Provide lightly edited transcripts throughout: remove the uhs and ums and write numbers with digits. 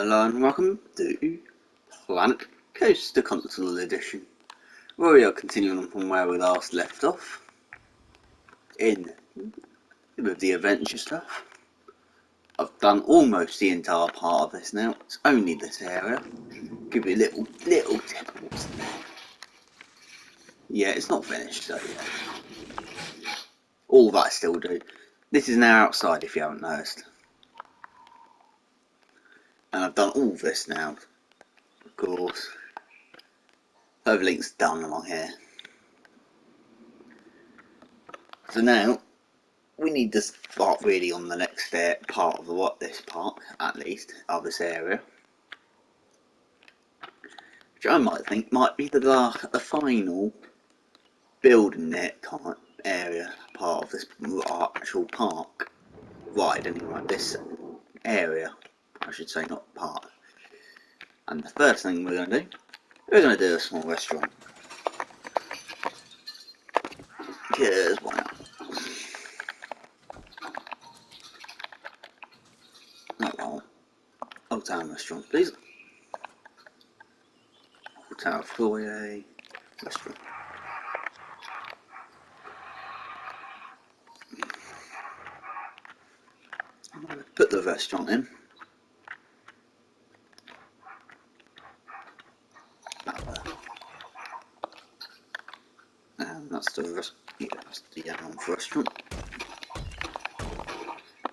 Hello and welcome to Planet Coaster Console Edition, where we are continuing on from where we last left off with the adventure stuff. I've done almost the entire part of this now. It's only this area. Give you a little tip of what's in there. Yeah, it's not finished, so yeah. All that I still do. This is now outside if you haven't noticed. And I've done all this now, of course. Everything's done along here. So now we need to start really on the next part of this park, at least, of this area. Which I might think might be the final building net type area, part of this actual park. Ride anyway, this area, I should say, not park. And the first thing we're going to do a small restaurant. Cheers, why not? Old Town Restaurant, please. Old Town Foyer Restaurant. I'm going to put the restaurant in. And that's the restaurant.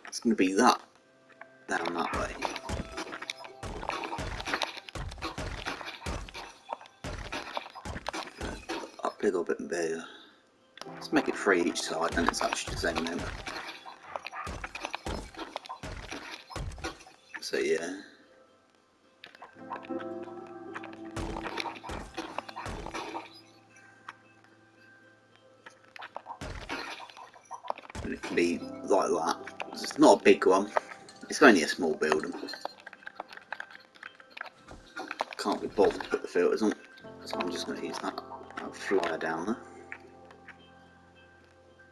It's going to be that down that way. Up big or a bit bigger. Let's make it 3 each side, and it's actually the same number. So yeah. And it can be like that. It's not a big one. It's only a small building. Can't be bothered to put the filters on, so I'm just going to use that flyer down there.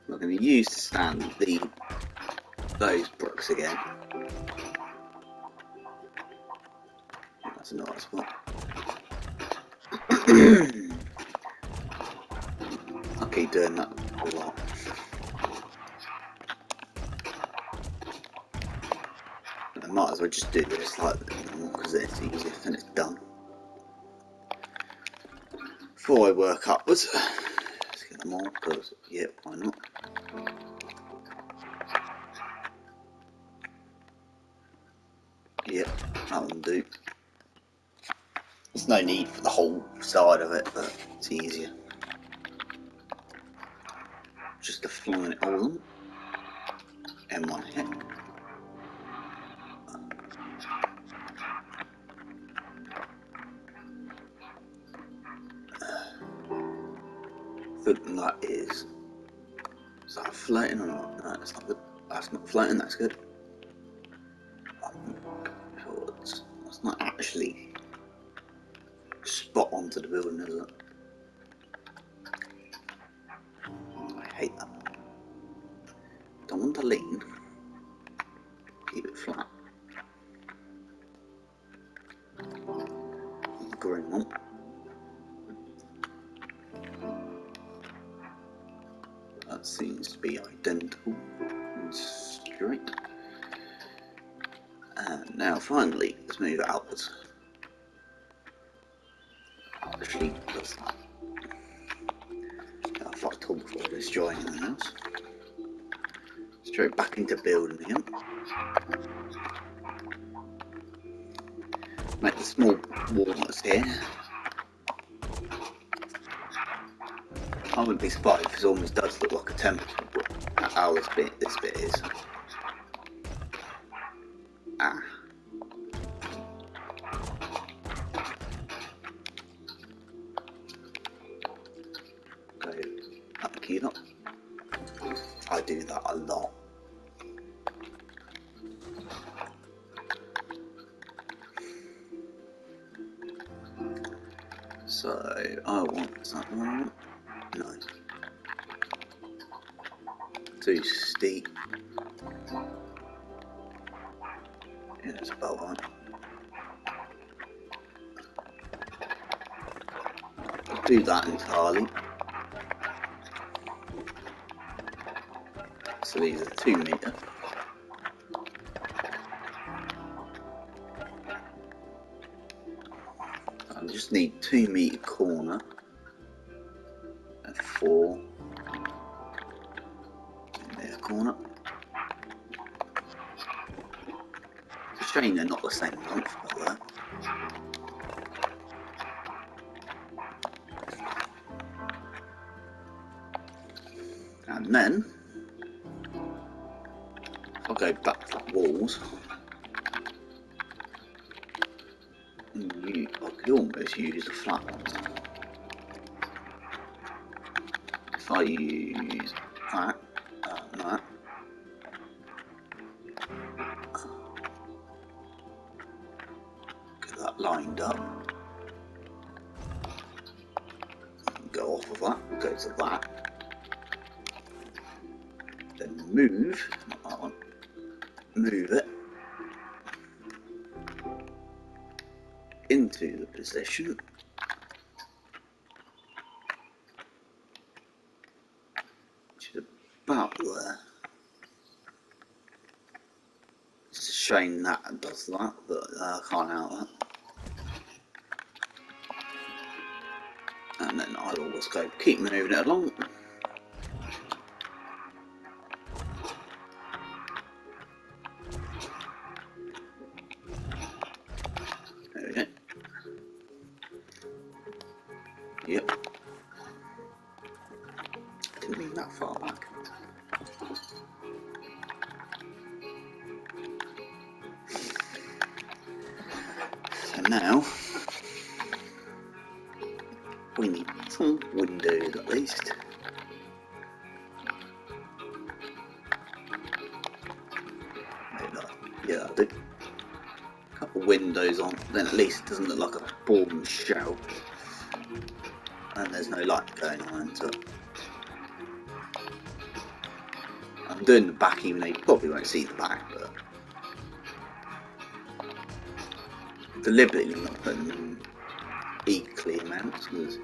We're going to use to stand those bricks again. That's a nice spot. I'll keep doing that a lot. I might as well just do this like because it's easier and it's done. Before I work upwards, let's get them all because, yeah, why not? Yep, that will do. There's no need for the whole side of it, but it's easier. Just to fly it all on in one hit. Something that is that floating or not? No, that's not floating, that's good. That's not actually spot onto the building, is it? I hate that. Don't want to lean. Keep it flat. The green one. That seems to be identical and straight. And now finally, let's move it outwards. Actually, does that. I'll fight tall before destroying the house. Straight back into building again. Make the small walnuts here. I wouldn't be surprised if this almost does look like a temple, but that's how this bit is. Ah. Go up, key up. I do that a lot. So I want that one. No. Too steep. Yeah, it's about right. do that entirely. So these are 2 metre. I just need 2 metre corner and 4 metre corner. It's a shame they're not the same length, by the way. And then, if I go back to the walls, I could almost use the flat ones. If I use that and that, get that lined up, go off of that, go to that, then move, not that one, move it into the position which is about there. It's a shame that does that, but I can't help that. And then I'll always go keep moving it along. There we go. Yep. Didn't mean that far back. So now we need some windows at least. Yeah, I do. A couple windows on, then at least it doesn't look like a boring shell. And there's no light going on into it. I'm doing the back even though you probably won't see the back, but deliberately not putting them equally amounts because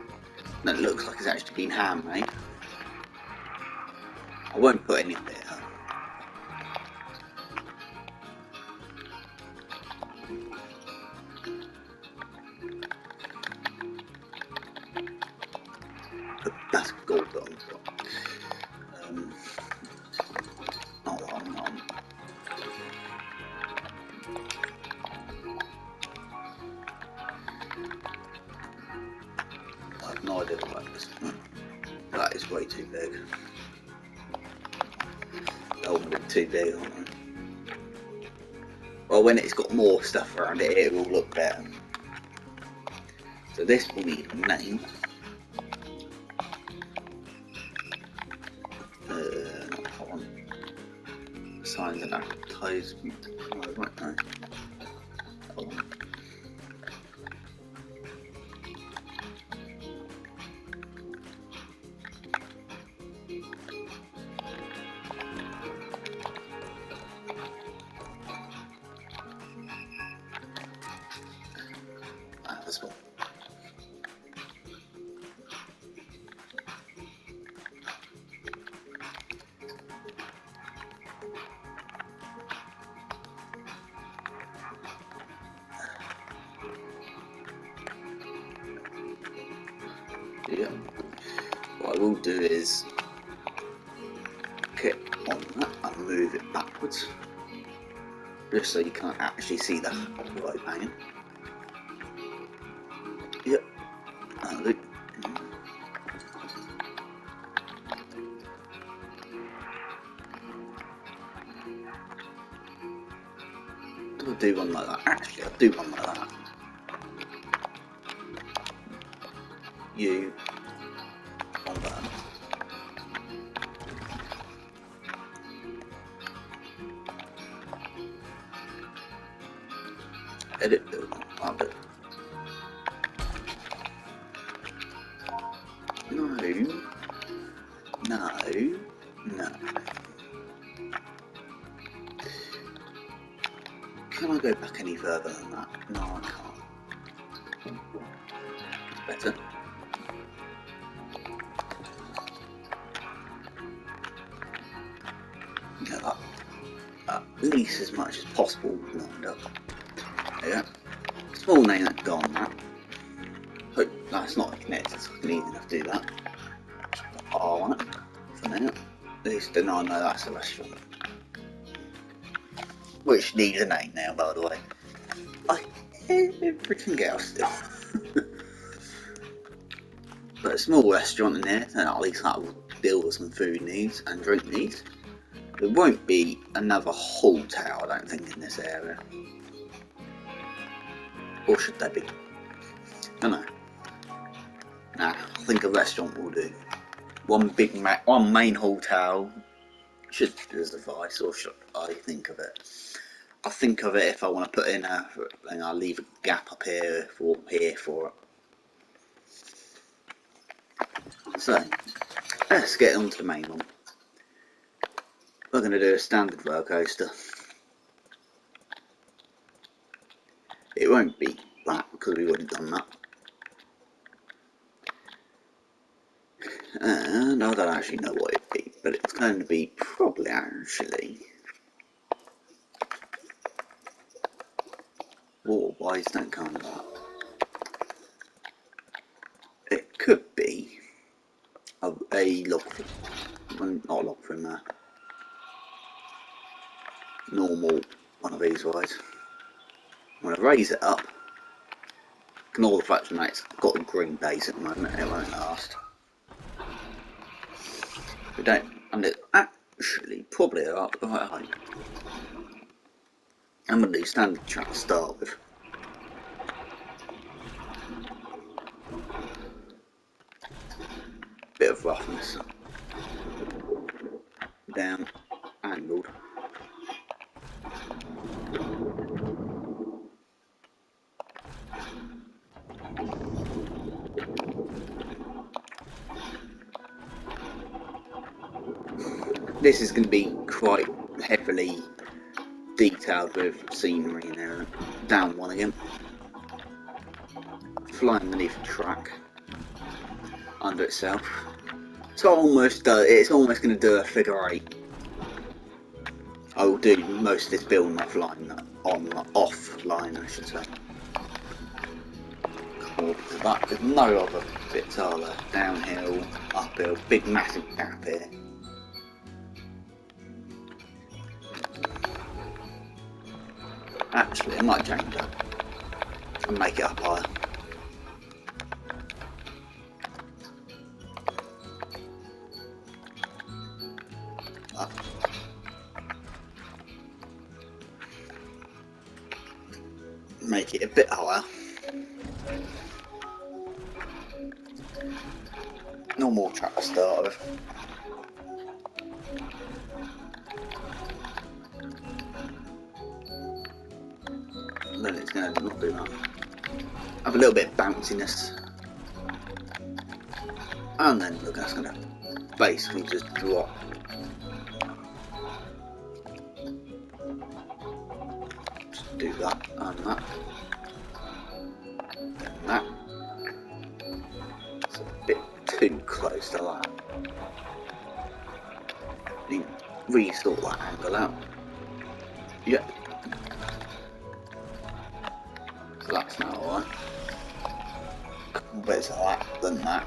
then it looks like it's actually been handmade. I won't put any there. But that's gold on top. I have no idea what that is. That is way too big. That would be too big, aren't they? Well, when it's got more stuff around it, it will look better. So this will need a name. Not that one. Signs and advertisement. Oh, right now. That one. This one. Yeah. What I will do is click on that and move it backwards, just so you can't actually see the right hanging. Yep. That'll do. I'll do one like that. Actually, I'll do one like that. You on that. Edit build. I'll do. No. No. No. Can I go back any further than that? No, I can't. Better. least as much as possible lined up. There you go. Small name that go on that. Hope that's not connected, so I can easy enough to do that. Just put R on it for now. At least then I know that's a restaurant. Which needs a name now, by the way. Everything else still. But a small restaurant in there, then at least that will deal with some food needs and drink needs. There won't be another hotel, I don't think, in this area. Or should there be? I don't know. Nah, I think a restaurant will do. One main hotel should suffice, or should I think of it? I'll think of it if I want to put in and I'll leave a gap up here for it. So, let's get on to the main one. We're going to do a standard roller coaster. It won't be that because we've already done that. And I don't actually know what it'd be, but it's going to be probably actually... Waterways don't come with that. It could be a log from, not a log from there. Normal one of these ways. I'm going to raise it up. Ignore the fact that it's got a green base at the moment, it won't last. We don't, and it actually probably up the right height. I'm going to do standard track to start with. Bit of roughness. Down, angled. This is going to be quite heavily detailed with scenery and everything. Down one again. Flying underneath the track. Under itself. So it's almost going to do a figure 8. I will do most of this building offline, I should say. Cool. But there's no other bits are there. Downhill, uphill, big massive gap here. Actually, I might change that and make it up higher. Up. Make it a bit higher. Normal track to start with. Then it's going to not do that. Have a little bit of bounciness. And then look, that's going to basically just drop. Just do that and that. And that. It's a bit too close to that. You resort that angle out. Yep. So that's now alright. Bits of that, then that.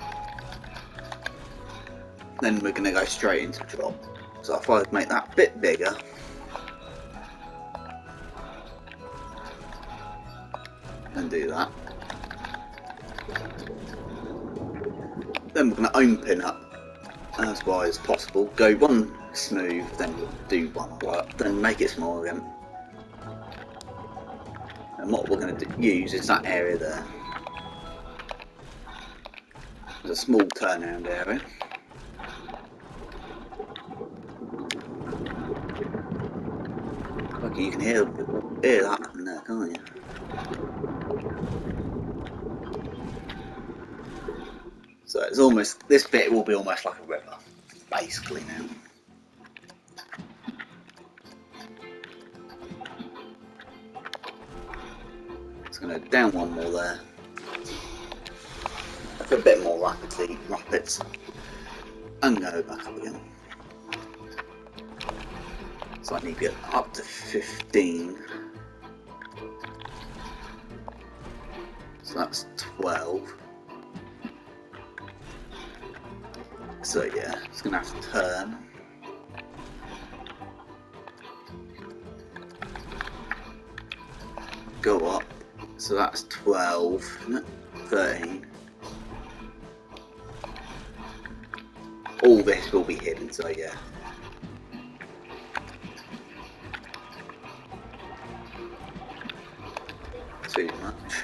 Then we're going to go straight into drop. So if I make that a bit bigger, and do that, then we're going to open up as wide as possible. Go one smooth, then do one work, then make it small again. And what we're going to use is that area there. There's a small turnaround area. You can hear that coming there, can't you? So it's almost, this bit will be almost like a river, basically now. It's going to down one more there. A bit more rapids, and go back up again. So I need to get up to 15. So that's 12. So yeah, it's going to have to turn. Go up. So that's 12, 13. All this will be hidden, so yeah. Too much.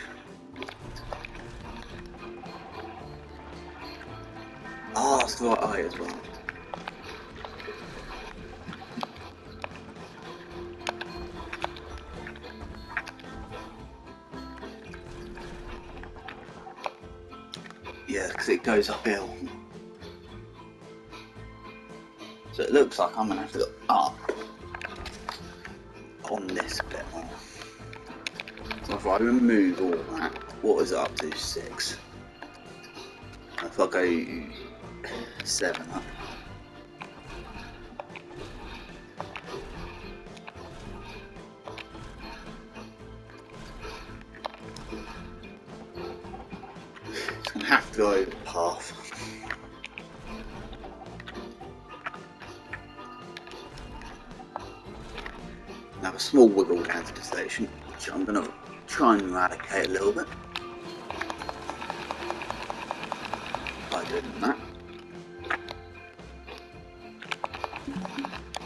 Oh, that's the right eye as well. Yeah, because it goes uphill. So it looks like I'm going to have to go up on this bit more. So if I remove all that, what is it up to? 6. If I go 7 up. It's going to have to go over the path. Now a small wiggle down to the station, which I'm going to try and eradicate a little bit by doing that.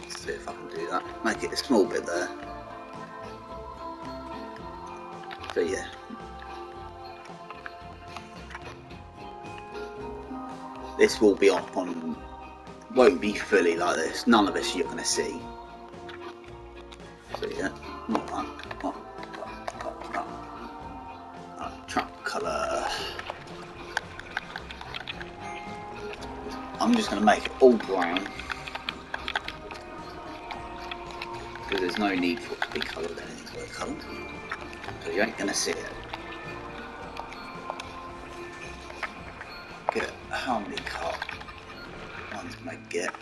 Let's see if I can do that. Make it a small bit there. So yeah. This will be up on, won't be fully like this, none of this you're going to see. So yeah, not that, truck colour. I'm just going to make it all brown, because there's no need for it to be coloured anything worth coloured, so you ain't going to see it. Get how many car ones can I get?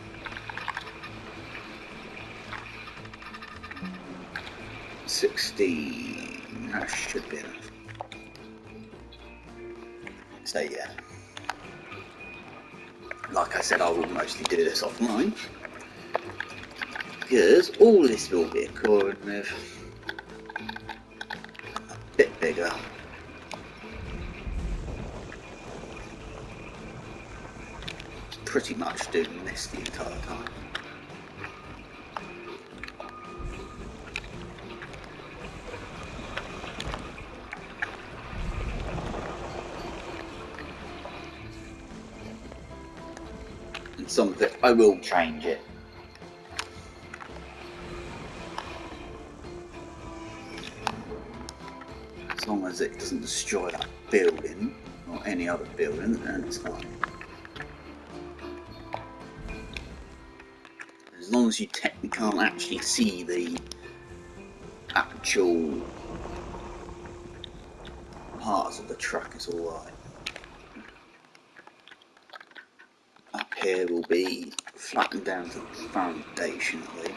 $16, that should be enough. So yeah, like I said, I will mostly do this offline, because all this will be recorded with a bit bigger. Pretty much doing this the entire time. And some of it, I will change it. As long as it doesn't destroy that building or any other building, then it's fine. As long as you technically can't actually see the actual parts of the truck, it's alright. Up here will be flattened down to the foundation at least.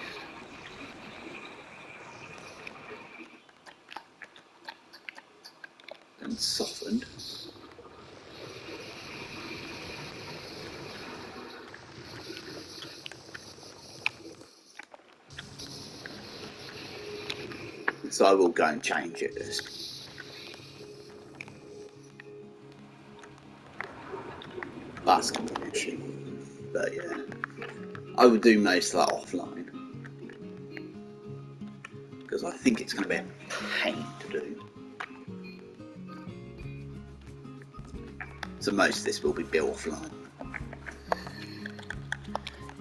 And softened. So I will go and change it. That's going to be an issue. But yeah, I would do most of that offline, because I think it's going to be a pain to do. So most of this will be built offline.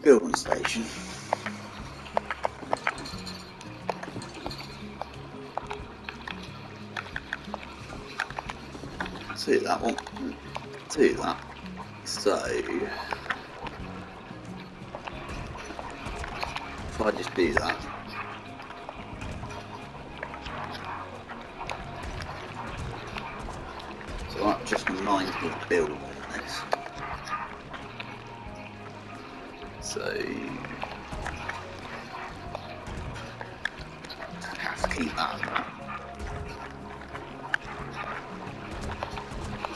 Build on station. Do that one. Do that. So if I just do that, so that just reminds me to build on this. So that.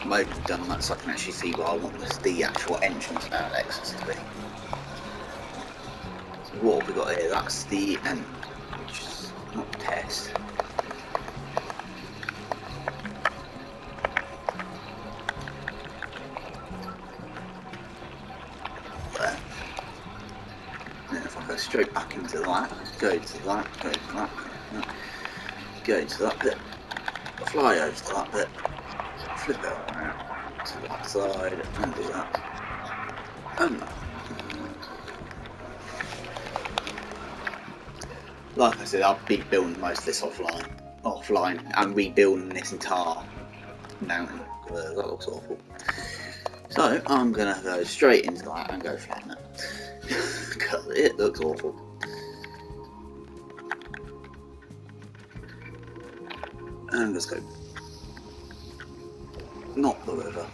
I'm only done that so I can actually see what I want the actual entrance now Nexus to be. So what have we got here? That's the end, which is not test. There. And then if I go straight back into that, go to that, go to that, go to that bit, fly over to that bit, flip it around to that side, and do that. And that. Like I said, I'll be building most of this offline, and rebuilding this entire mountain. That looks awful. So I'm gonna go straight into that and go flatten it. Because it looks awful. And let's go. Not the river.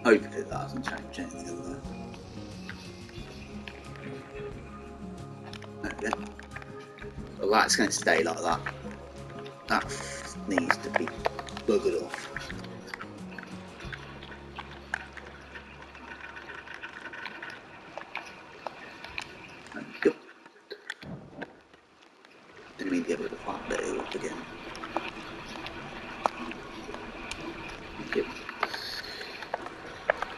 Hopefully that hasn't changed anything though. Okay. Well, that's going to stay like that. That needs to be buggered off. There we go. Didn't mean to get rid of that bit up again. Yep.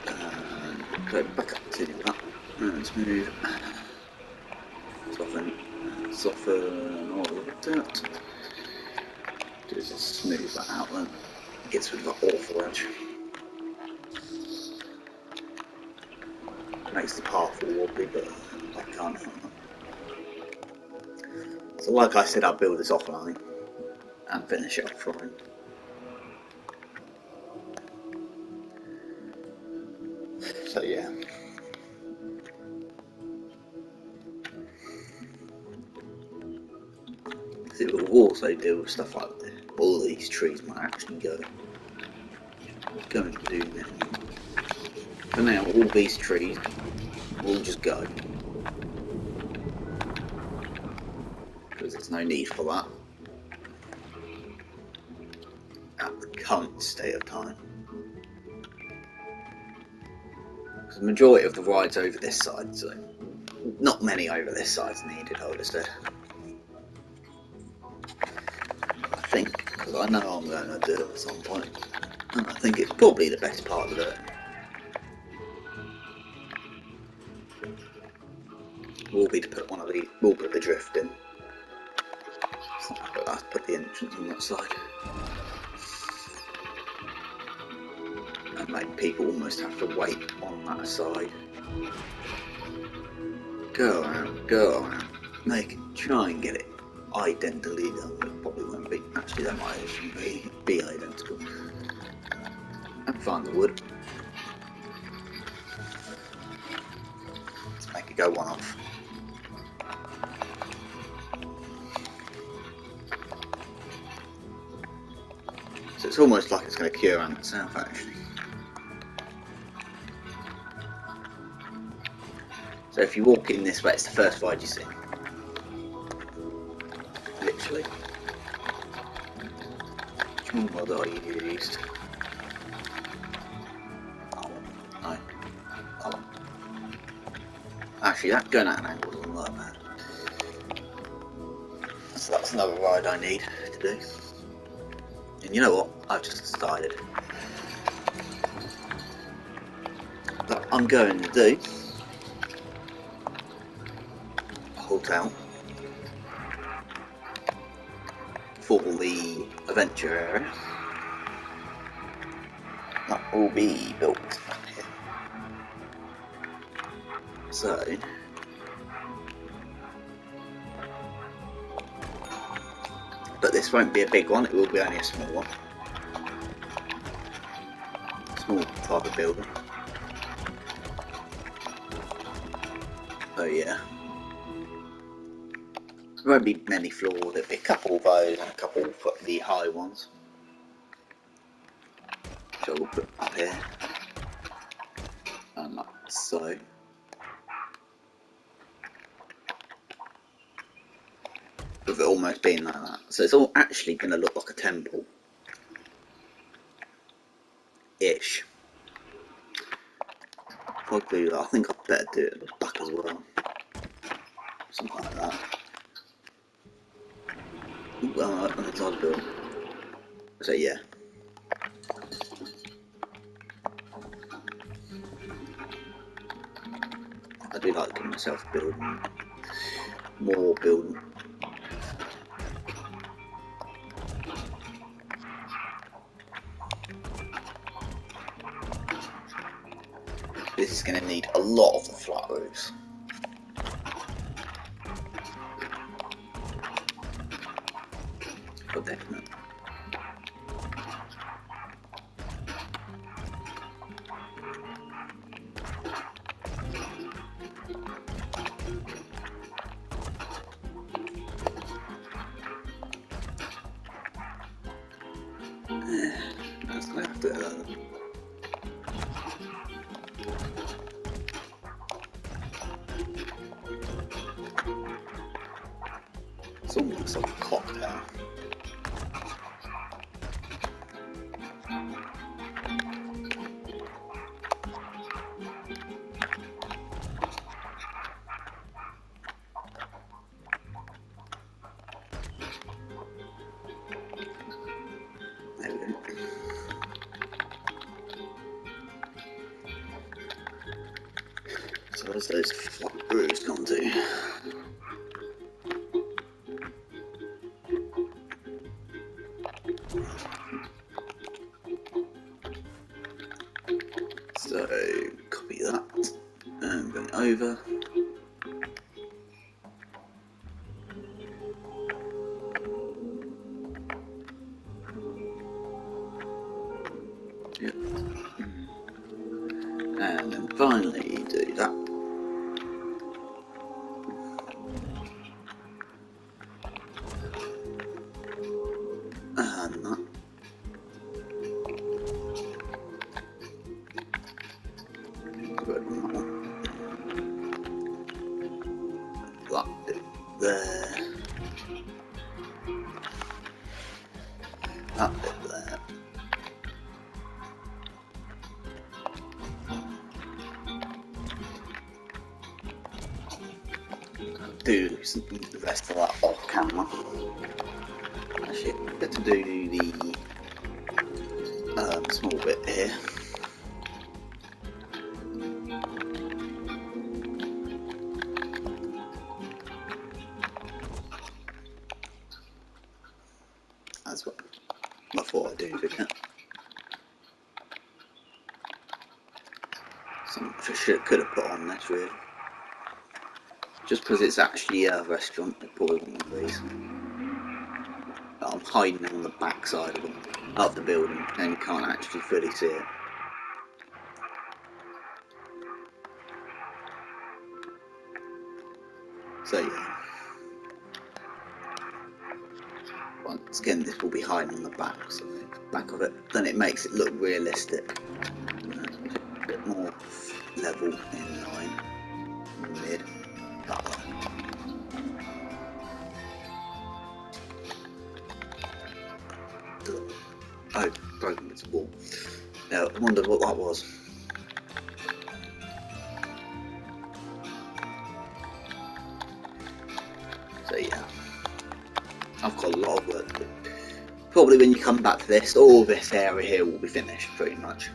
And go back up to that. And let's move. Soften all of that. Just smooth that out then. Gets rid of that awful edge. Makes the path all wobbly, but I can't help them. So like I said, I'll build this offline and finish it offline. So yeah. So we'll also do stuff like this. All these trees might actually go into do this. For now, all these trees will just go. Because there's no need for that at the current state of time. Because the majority of the rides over this side, so not many over this side's needed, I would have said. I think, because I know I'm going to do it at some point, and I think it's probably the best part of it. Will be to put one of these, we'll put the drift in. But I'll put the entrance on that side. And make people almost have to wait on that side. Go around, try and get it identically done. It probably won't be. Actually, that might actually be identical. And find the wood. Let's make it go one off. So it's almost like it's going to cure around itself, actually. So if you walk in this way, it's the first ride you see. Literally. Which one mod are you used? Oh, no. Oh. Actually, that going at an angle doesn't work bad. So that's another ride I need to do. And you know what? I've just decided that I'm going to do a hotel for the adventure area. That will be built here. So but this won't be a big one, it will be only a small one. Small type of building. Oh yeah. There won't be many floors, there'll be a couple of those and a couple of the high ones. So we'll put up here. And like so. With it almost being like that. So it's all actually going to look like a temple. Ish. If I do that, I think I'd better do it at the back as well. Something like that. Well, on the side build. So yeah. I do like giving myself building. More building. This is going to need a lot of the flat roofs. For definite. That's going to have to it's almost like a cocktail. There we go. So where's those flat roofs gone to? So copy that and bring it over. Yep. And then finally do that. And that. That bit there. That bit there. Do the rest of that off camera. Actually, get to do the small bit here. That's what I thought I'd do forget. Something I could have put on this really. Just because it's actually a restaurant, it probably wouldn't be. I'm hiding on the back side of the building and you can't actually fully see it. So yeah. Once again, this will be hiding on the back of it. Then it makes it look realistic. A bit more level in line, mid. That way. Oh, broken its wall. Now, I wondered what that was. So yeah, I've got a lot of work to do. Probably when you come back to this, all this area here will be finished pretty much.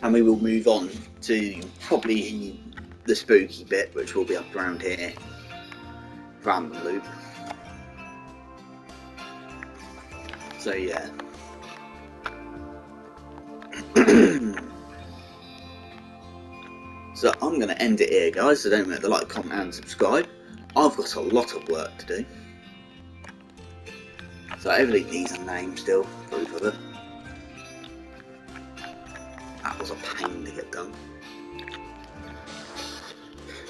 And we will move on to probably the spooky bit, which will be up around here, around the loop. So yeah. So I'm going to end it here, guys, so don't forget to like, comment and subscribe. I've got a lot of work to do. So everything needs a name still, proof of it. That was a pain to get done.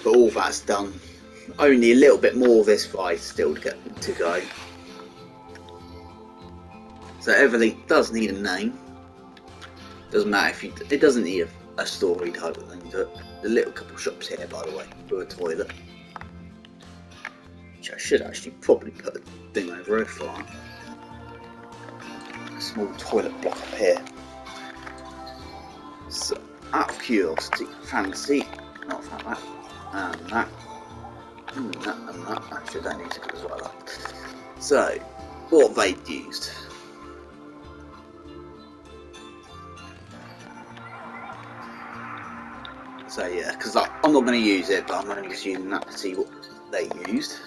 But all that's done, only a little bit more of this fight still to go. So everything does need a name. Doesn't matter if it doesn't need a story type of thing to it. The little couple shops here, by the way, with a toilet. Which I should actually probably put a thing over here for a small toilet block up here. So, out of curiosity, fancy, not that, and that, and that, and that. Actually, I don't need to go as well. So, what have they used? So yeah, because I'm not going to use it, but I'm only just using that to see what they used.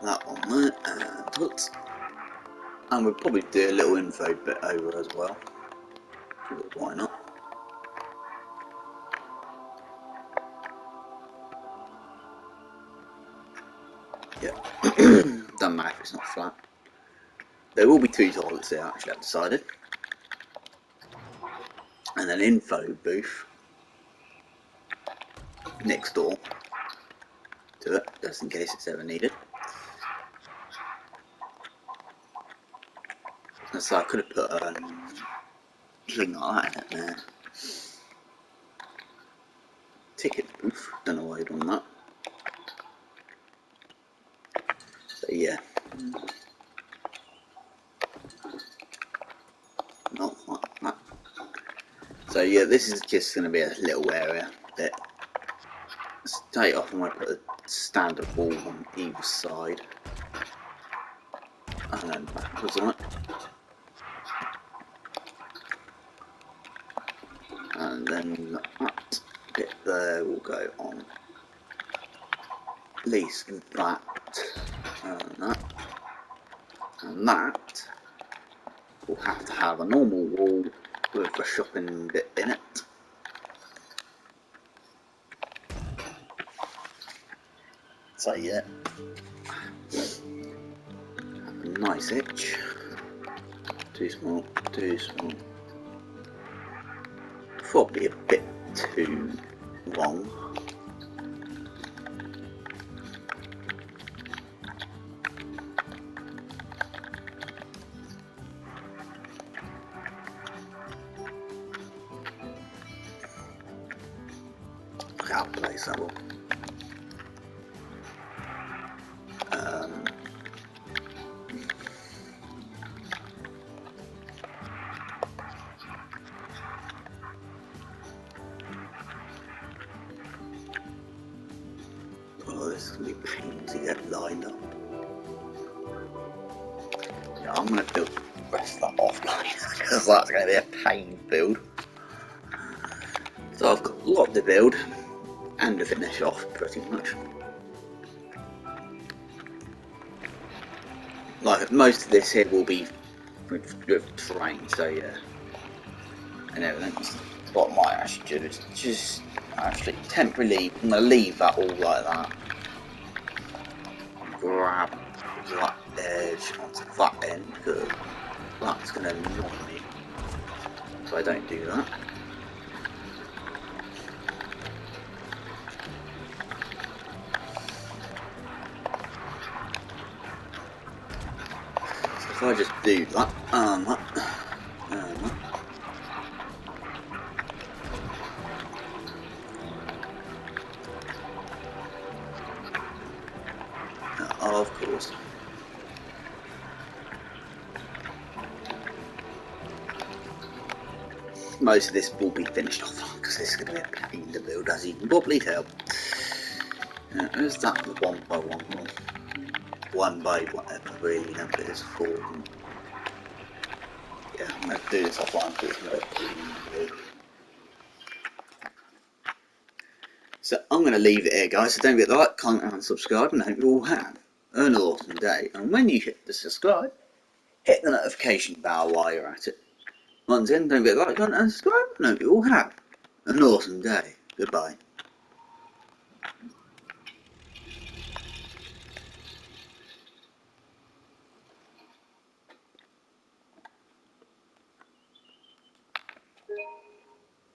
That one there, and we'll probably do a little info bit over as well. Why not? Yeah, doesn't matter if it's not flat. There will be 2 toilets there, actually, I've decided. And an info booth next door to it, just in case it's ever needed. And so I could have put a thing like that in there. Ticket booth, don't know why you'd want that. So yeah. Not like that. So yeah, this is just going to be a little area that straight off. I'm going to put a standard wall on either side, and then backwards on it, and then that bit there will go on at least that, and that, and that will have to have a normal wall with a shopping bit in it. So yeah, a nice itch. Too small, too small. Probably a bit too long. Out of place that will. Oh, this is going to be a pain to get lined up. Yeah, I'm going to build the rest of that off, guys, because that's going to be a pain build. So I've got a lot to build and to finish off, pretty much. Like, most of this here will be with terrain, so yeah. And everything. What I might actually do is just actually temporarily, I'm going to leave that all like that. Grab that edge onto that end, because that's going to annoy me. So I don't do that. So if I just do that, of course. Most of this will be finished off because this is going to be a pain to build, as you can probably tell. Is that the 1 by 1 one? 1 by whatever, really, no, but it's 4. Yeah, I'm going to do this offline because it's going to be. So I'm going to leave it here, guys. So don't forget to like, comment, and subscribe, and I hope you all have an awesome day. And when you hit the subscribe, hit the notification bell while you're at it. Once again, don't forget to like, comment, and subscribe, and I hope you all have an awesome day. Goodbye.